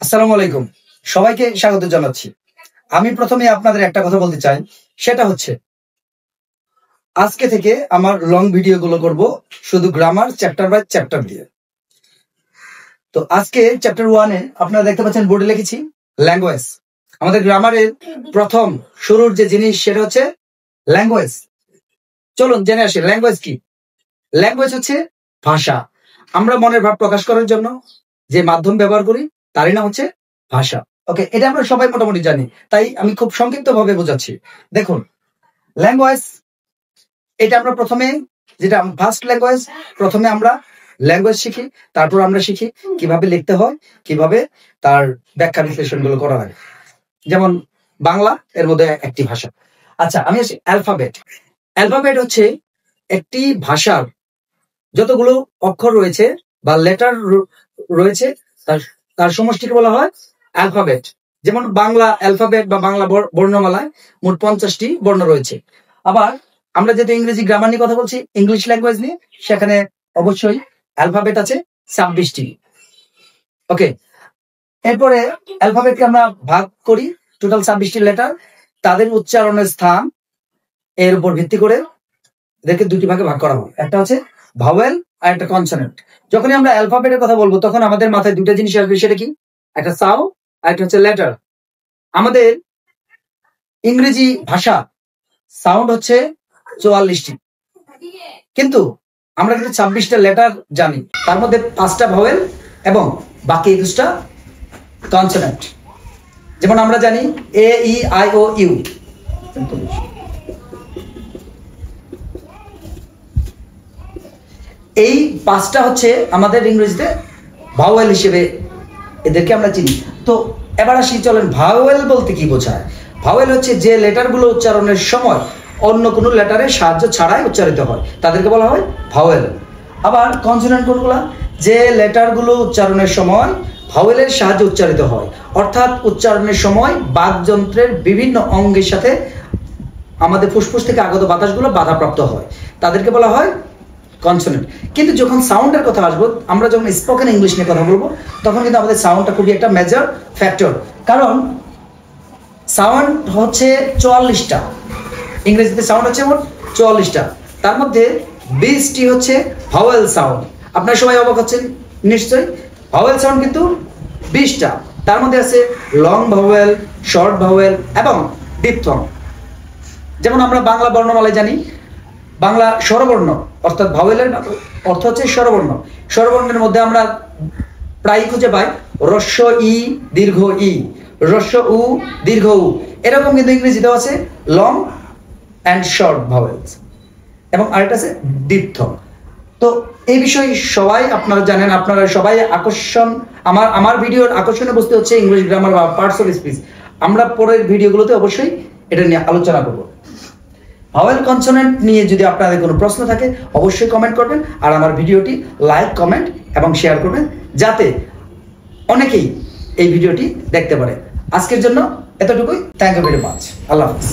আসসালামু আলাইকুম, সবাইকে স্বাগত জানাচ্ছি। আমি প্রথমে আপনাদের একটা কথা বলতে চাই, সেটা হচ্ছে আজকে থেকে আমার লং ভিডিও গুলো করব শুধু গ্রামার চ্যাপ্টার বাই চ্যাপ্টার দিয়ে। তো আজকে চ্যাপ্টার 1-এ আপনারা দেখতে পাচ্ছেন বোর্ডে লিখেছি ল্যাঙ্গুয়েজ। আমাদের গ্রামারের প্রথম শুরুর যে জিনিস সেটা হচ্ছে ল্যাঙ্গুয়েজ। চলুন জেনে আসি ল্যাঙ্গুয়েজ কি। ল্যাঙ্গুয়েজ হচ্ছে ভাষা। আমরা মনের ভাব প্রকাশ করার জন্য যে মাধ্যম ব্যবহার করি তারই নাম হচ্ছে ভাষা। ওকে, এটা আমরা সবাই মোটামুটি জানি, তাই আমি খুব সংক্ষিপ্ত ভাবে বোঝাচ্ছি। দেখুন, ল্যাঙ্গুয়েজ এটা আমরা প্রথমে যেটা ফার্স্ট ল্যাঙ্গুয়েজ, প্রথমে আমরা ল্যাঙ্গুয়েজ শিখি, তারপর আমরা শিখি কিভাবে লিখতে হয়, কিভাবে তার ব্যাখ্যা বিশ্লেষণ গুলো করা হয়। যেমন বাংলা এর মধ্যে একটি ভাষা। আচ্ছা, আমি আসি অ্যালফাবেট। অ্যালফাবেট হচ্ছে একটি ভাষার যতগুলো অক্ষর রয়েছে বা লেটার রয়েছে তার সমষ্টিকে বলা হয় অ্যালফাবেট। যেমন বাংলা অ্যালফাবেট বা বাংলা বর্ণমালায় মোট 50টি বর্ণ রয়েছে। আবার আমরা যেহেতু ইংরেজি গ্রামার নিয়ে কথা বলছি, ইংলিশ ল্যাঙ্গুয়েজ নিয়ে, সেখানে অবশ্যই অ্যালফাবেট আছে 26টি। ওকে, এরপরে অ্যালফাবেটকে আমরা ভাগ করি টোটাল 26টি লেটার, তাদের উচ্চারণের স্থান এর উপর ভিত্তি করে এদেরকে দুটি ভাগে ভাগ করা হয়। একটা হচ্ছে ভাওয়েল আর একটা কনসোনেন্ট। যখনই আমরা অ্যালফাবেটের কথা বলবো তখন আমাদের মাথায় দুটো জিনিস আসবে, সেটা কি? একটা সাউন্ড আর একটা হচ্ছে লেটার। আমাদের ইংরেজি ভাষা সাউন্ড হচ্ছে 44টি, কিন্তু আমরা কিন্তু 26টা লেটার জানি, তার মধ্যে 5টা ভাওয়েল এবং বাকি 21টা কনসোনেন্ট। যেমন আমরা জানি এ ই আই ও ইউ, এই 5টা হচ্ছে আমাদের ইংরেজিতে ভাওয়েল হিসেবে এদেরকে আমরা চিনি। তো এবার আসি, চলেন ভাওয়েল বলতে কি বোঝায়। ভাওয়েল হচ্ছে যে লেটারগুলো উচ্চারণের সময় অন্য কোনো লেটারের সাহায্য ছাড়াই উচ্চারিত হয়, তাদেরকে বলা হয় ভাওয়েল। আবার কনসোনেন্ট কোনগুলো? যে লেটারগুলো উচ্চারণের সময় ভাওয়েলের সাহায্যে উচ্চারিত হয়, অর্থাৎ উচ্চারণের সময় বাকযন্ত্রের বিভিন্ন অঙ্গের সাথে আমাদের ফুসফুস থেকে আগত বাতাসগুলো বাধাপ্রাপ্ত হয়, তাদেরকে বলা হয় কনসোনেন্ট। কিন্তু যখন সাউন্ডের কথা আসবো, আমরা যখন স্পোকেন ইংলিশ নিয়ে কথা বলবো, তখন কিন্তু আমাদের সাউন্ডটা খুবই একটা মেজর ফ্যাক্টর। কারণ সাউন্ড হচ্ছে 44টা, ইংরেজিতে সাউন্ড হচ্ছে মোট 44টা, তার মধ্যে 20টি হচ্ছে ভাওয়েল সাউন্ড। আপনারা সবাই অবাক হচ্ছেন নিশ্চয়ই, ভাওয়েল সাউন্ড কিন্তু 20টা, তার মধ্যে আছে লং ভাওয়েল, শর্ট ভাওয়েল এবং ডিপথং। যেমন আমরা বাংলা বর্ণমালায় জানি বাংলা স্বরবর্ণ, অর্থাৎ ভাওয়েলের অর্থ হচ্ছে স্বরবর্ণ। স্বরবর্ণের মধ্যে আমরা প্রায় খুঁজে পাই হ্রস্ব ই দীর্ঘ ই, হ্রস্ব উ দীর্ঘ উ। এরকম কিন্তু ইংরেজিতেও আছে লং অ্যান্ড শর্ট ভাওয়েলস, এবং আরেকটা আছে ডিপথং। তো এই বিষয়ে সবাই আপনারা জানেন, আপনারা সবাই আমার ভিডিওর আকর্ষণীয় বস্তু হচ্ছে ইংলিশ গ্রামার বা পার্টস অফ স্পিচ। আমরা পরের ভিডিওগুলোতে অবশ্যই এটা নিয়ে আলোচনা করব। ভাওয়েল কনসোনেন্ট নিয়ে যদি আপনাদের কোনো প্রশ্ন থাকে অবশ্যই কমেন্ট করবেন, আর আমার ভিডিওটি লাইক, কমেন্ট এবং শেয়ার করবেন, যাতে অনেকেই এই ভিডিওটি দেখতে পারে। আজকের জন্য এতটুকুই। Thank you very much. আল্লাহ হাফিজ।